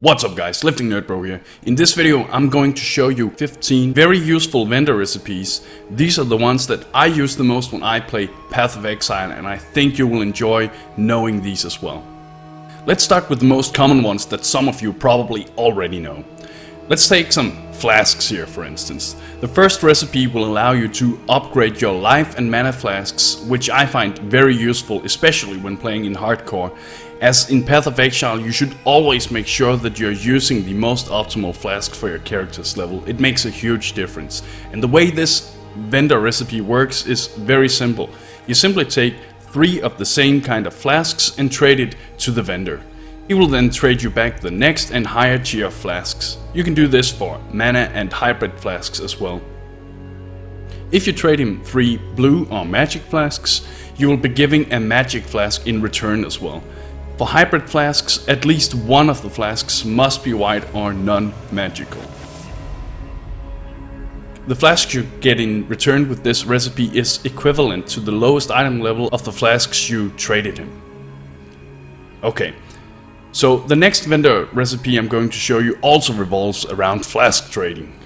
What's up guys, LiftingNerdBro here. In this video I'm going to show you 15 very useful vendor recipes. These are the ones that I use the most when I play Path of Exile, and I think you will enjoy knowing these as well. Let's start with the most common ones that some of you probably already know. Let's take some flasks here for instance. The first recipe will allow you to upgrade your life and mana flasks, which I find very useful, especially when playing in hardcore. As in Path of Exile, you should always make sure that you're using the most optimal flask for your character's level. It makes a huge difference. And the way this vendor recipe works is very simple. You simply take 3 of the same kind of flasks and trade it to the vendor. He will then trade you back the next and higher tier of flasks. You can do this for mana and hybrid flasks as well. If you trade him 3 blue or magic flasks, you will be giving a magic flask in return as well. For hybrid flasks, at least one of the flasks must be white or non-magical. The flask you get in return with this recipe is equivalent to the lowest item level of the flasks you traded him. Okay, so the next vendor recipe I'm going to show you also revolves around flask trading.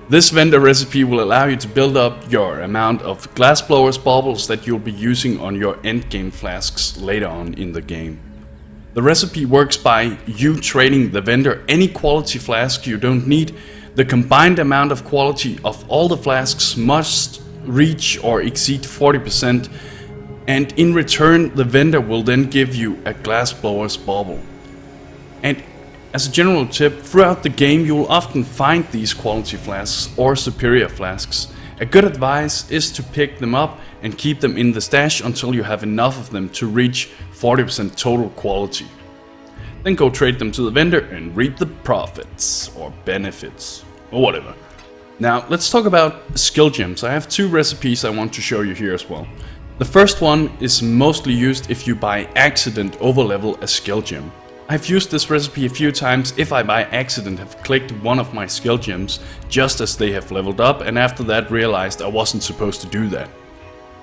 This vendor recipe will allow you to build up your amount of glassblower's baubles that you'll be using on your endgame flasks later on in the game. The recipe works by you trading the vendor any quality flask you don't need. The combined amount of quality of all the flasks must reach or exceed 40%, and in return the vendor will then give you a glassblower's bauble. And as a general tip, throughout the game you will often find these quality flasks or superior flasks. A good advice is to pick them up and keep them in the stash until you have enough of them to reach 40% total quality. Then go trade them to the vendor and reap the profits or benefits or whatever. Now let's talk about skill gems. I have 2 recipes I want to show you here as well. The first one is mostly used if you by accident overlevel a skill gem. I've used this recipe a few times if I by accident have clicked one of my skill gems just as they have leveled up, and after that realized I wasn't supposed to do that.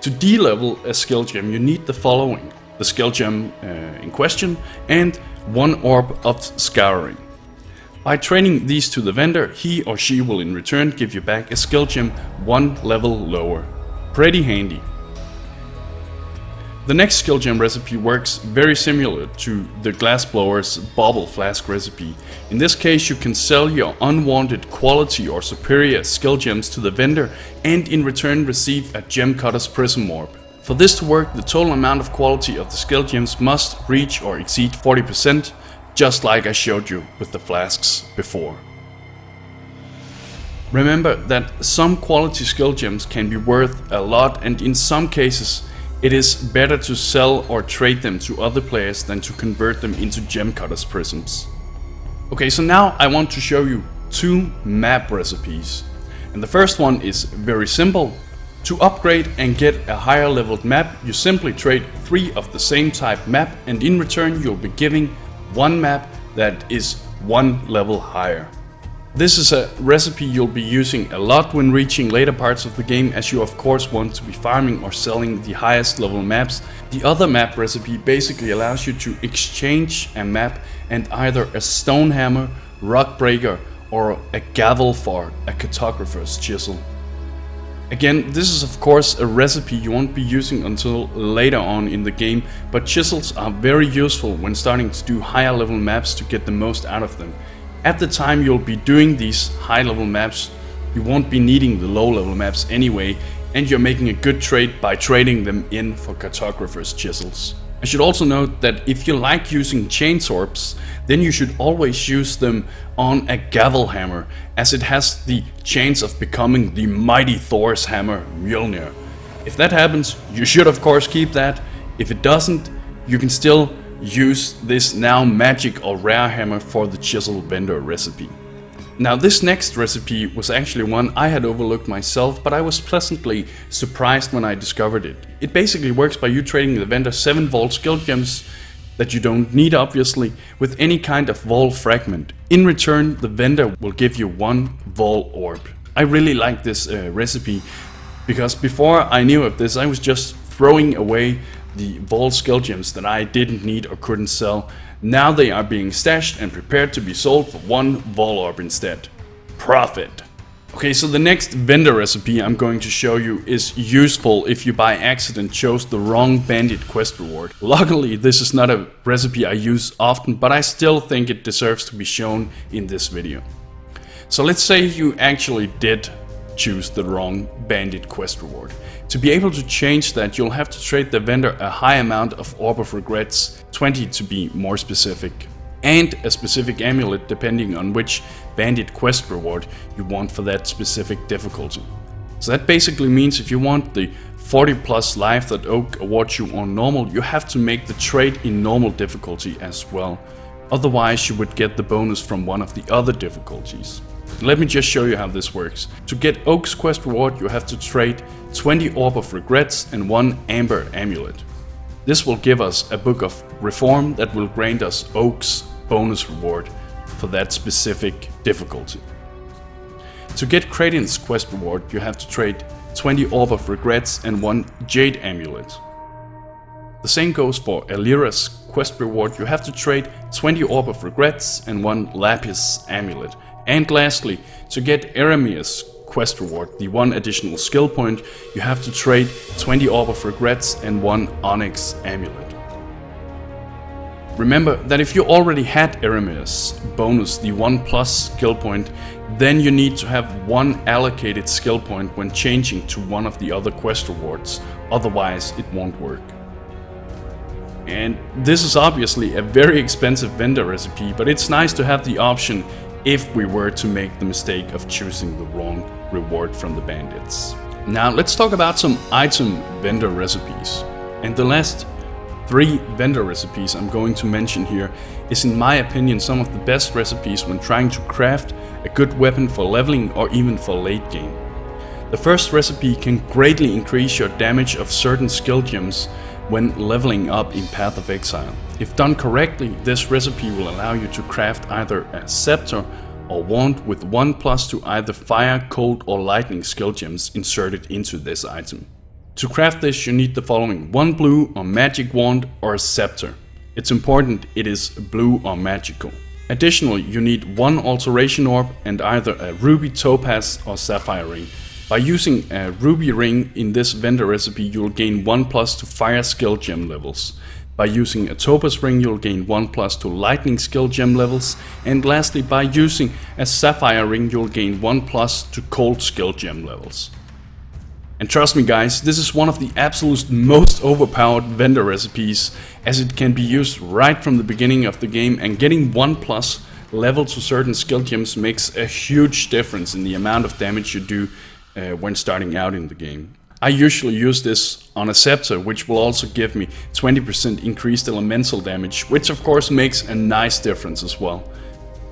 To de-level a skill gem you need the following: the skill gem in question and 1 orb of scouring. By trading these to the vendor, he or she will in return give you back a skill gem 1 level lower. Pretty handy. The next skill gem recipe works very similar to the glassblower's bauble flask recipe. In this case you can sell your unwanted quality or superior skill gems to the vendor and in return receive a gem cutter's prism orb. For this to work, the total amount of quality of the skill gems must reach or exceed 40%, just like I showed you with the flasks before. Remember that some quality skill gems can be worth a lot, and in some cases it is better to sell or trade them to other players than to convert them into gem cutters prisms. Okay, so now I want to show you 2 map recipes. And the first one is very simple. To upgrade and get a higher leveled map, you simply trade 3 of the same type map, and in return you'll be giving 1 map that is 1 level higher. This is a recipe you'll be using a lot when reaching later parts of the game, as you of course want to be farming or selling the highest level maps. The other map recipe basically allows you to exchange a map and either a stone hammer, rock breaker or a gavel for a cartographer's chisel. Again, this is of course a recipe you won't be using until later on in the game, but chisels are very useful when starting to do higher level maps to get the most out of them. At the time you'll be doing these high level maps, you won't be needing the low level maps anyway, and you're making a good trade by trading them in for cartographer's chisels. I should also note that if you like using chainsaws, then you should always use them on a gavel hammer, as it has the chance of becoming the mighty Thor's hammer Mjolnir. If that happens, you should of course keep that. If it doesn't, you can still use this now magic or rare hammer for the chisel vendor recipe. Now this next recipe was actually one I had overlooked myself, but I was pleasantly surprised when I discovered it. It basically works by you trading the vendor 7 Vol skill gems that you don't need obviously with any kind of Vol fragment. In return the vendor will give you 1 Vol orb. I really like this recipe because before I knew of this I was just throwing away the Vol skill gems that I didn't need or couldn't sell. Now they are being stashed and prepared to be sold for 1 Vol Orb instead. Profit! Okay, so the next vendor recipe I'm going to show you is useful if you by accident chose the wrong bandit quest reward. Luckily, this is not a recipe I use often, but I still think it deserves to be shown in this video. So let's say you actually did choose the wrong bandit quest reward. To be able to change that, you'll have to trade the vendor a high amount of Orb of Regrets, 20 to be more specific, and a specific amulet depending on which bandit quest reward you want for that specific difficulty. So that basically means if you want the 40 plus life that Oak awards you on normal, you have to make the trade in normal difficulty as well. Otherwise you would get the bonus from one of the other difficulties. Let me just show you how this works. To get Oak's quest reward, you have to trade 20 Orb of Regrets and 1 Amber Amulet. This will give us a Book of Reform that will grant us Oak's bonus reward for that specific difficulty. To get Kraden's quest reward, you have to trade 20 Orb of Regrets and 1 Jade Amulet. The same goes for Elira's quest reward. You have to trade 20 Orb of Regrets and 1 Lapis Amulet. And lastly, to get Eremia's quest reward, the 1 additional skill point, you have to trade 20 Orb of Regrets and 1 Onyx Amulet. Remember that if you already had Eremia's bonus, the 1 plus skill point, then you need to have 1 allocated skill point when changing to one of the other quest rewards, otherwise it won't work. And this is obviously a very expensive vendor recipe, but it's nice to have the option if we were to make the mistake of choosing the wrong reward from the bandits. Now let's talk about some item vendor recipes. And the last 3 vendor recipes I'm going to mention here is in my opinion some of the best recipes when trying to craft a good weapon for leveling or even for late game. The first recipe can greatly increase your damage of certain skill gems when leveling up in Path of Exile. If done correctly, this recipe will allow you to craft either a scepter or wand with 1+ to either fire, cold or lightning skill gems inserted into this item. To craft this you need the following: 1 blue or magic wand or a scepter. It's important it is blue or magical. Additionally, you need 1 alteration orb and either a ruby, topaz or sapphire ring. By using a ruby ring in this vendor recipe you'll gain 1+ to fire skill gem levels. By using a topaz ring you'll gain 1+ to lightning skill gem levels, and lastly by using a sapphire ring you'll gain 1+ to cold skill gem levels. And trust me guys, this is one of the absolute most overpowered vendor recipes, as it can be used right from the beginning of the game, and getting 1+ level to certain skill gems makes a huge difference in the amount of damage you do when starting out in the game. I usually use this on a scepter, which will also give me 20% increased elemental damage, which of course makes a nice difference as well.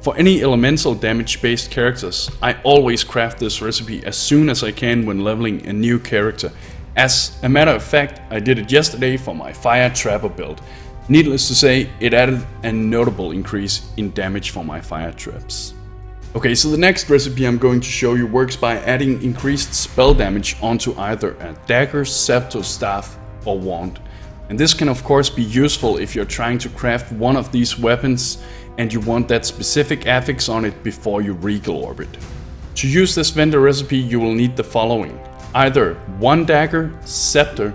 For any elemental damage based characters, I always craft this recipe as soon as I can when leveling a new character. As a matter of fact, I did it yesterday for my Fire Trapper build. Needless to say, it added a notable increase in damage for my fire traps. Okay, so the next recipe I'm going to show you works by adding increased spell damage onto either a dagger, scepter, staff or wand. And this can of course be useful if you're trying to craft one of these weapons and you want that specific affix on it before you regal orb it. To use this vendor recipe you will need the following: either 1 dagger, scepter,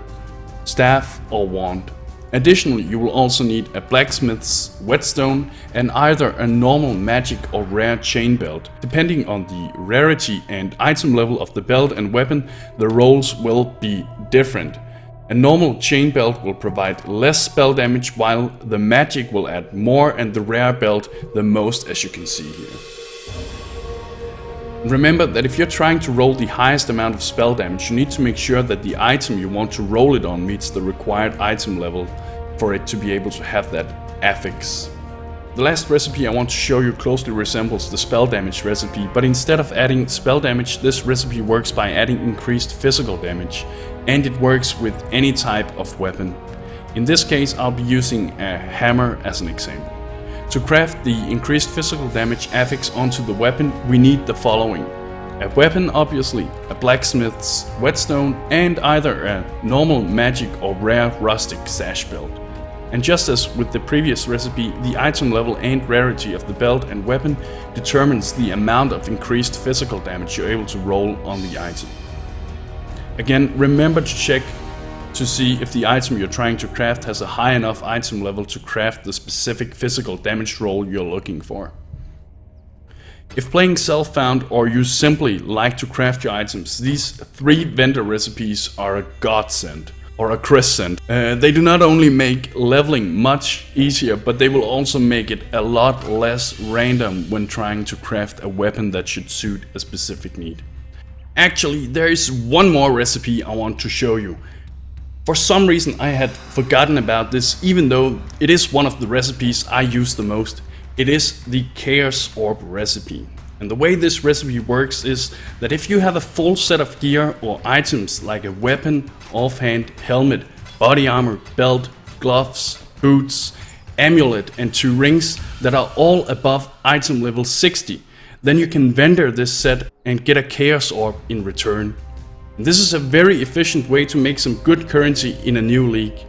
staff or wand. Additionally, you will also need a blacksmith's whetstone and either a normal magic or rare chain belt. Depending on the rarity and item level of the belt and weapon, the rolls will be different. A normal chain belt will provide less spell damage, while the magic will add more and the rare belt the most, as you can see here. Remember that if you're trying to roll the highest amount of spell damage, you need to make sure that the item you want to roll it on meets the required item level for it to be able to have that affix. The last recipe I want to show you closely resembles the spell damage recipe, but instead of adding spell damage, this recipe works by adding increased physical damage, and it works with any type of weapon. In this case, I'll be using a hammer as an example. To craft the increased physical damage affix onto the weapon, we need the following: a weapon, obviously, a blacksmith's whetstone, and either a normal magic or rare rustic sash belt. And just as with the previous recipe, the item level and rarity of the belt and weapon determines the amount of increased physical damage you're able to roll on the item. Again, remember to check to see if the item you're trying to craft has a high enough item level to craft the specific physical damage roll you're looking for. If playing self-found or you simply like to craft your items, these 3 vendor recipes are a godsend. Or a crescent. They do not only make leveling much easier, but they will also make it a lot less random when trying to craft a weapon that should suit a specific need. Actually, there is one more recipe I want to show you. For some reason I had forgotten about this, even though it is one of the recipes I use the most. It is the Chaos Orb recipe. And the way this recipe works is that if you have a full set of gear or items like a weapon, offhand, helmet, body armor, belt, gloves, boots, amulet and 2 rings that are all above item level 60, then you can vendor this set and get a Chaos Orb in return. And this is a very efficient way to make some good currency in a new league.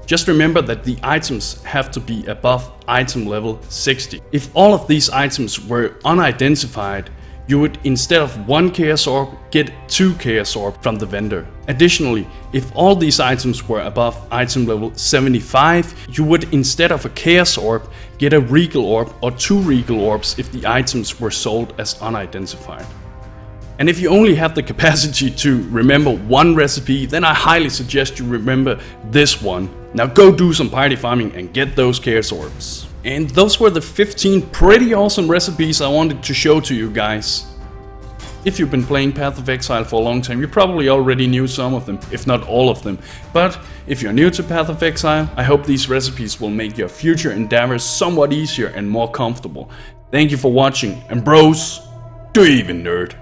Just remember that the items have to be above item level 60. If all of these items were unidentified, you would instead of 1 Chaos Orb get 2 Chaos Orb from the vendor. Additionally, if all these items were above item level 75, you would instead of a Chaos Orb get a Regal Orb or 2 Regal Orbs if the items were sold as unidentified. And if you only have the capacity to remember one recipe, then I highly suggest you remember this one. Now go do some party farming and get those Chaos Orbs. And those were the 15 pretty awesome recipes I wanted to show to you guys. If you've been playing Path of Exile for a long time, you probably already knew some of them, if not all of them. But if you're new to Path of Exile, I hope these recipes will make your future endeavors somewhat easier and more comfortable. Thank you for watching, and bros, do even nerd.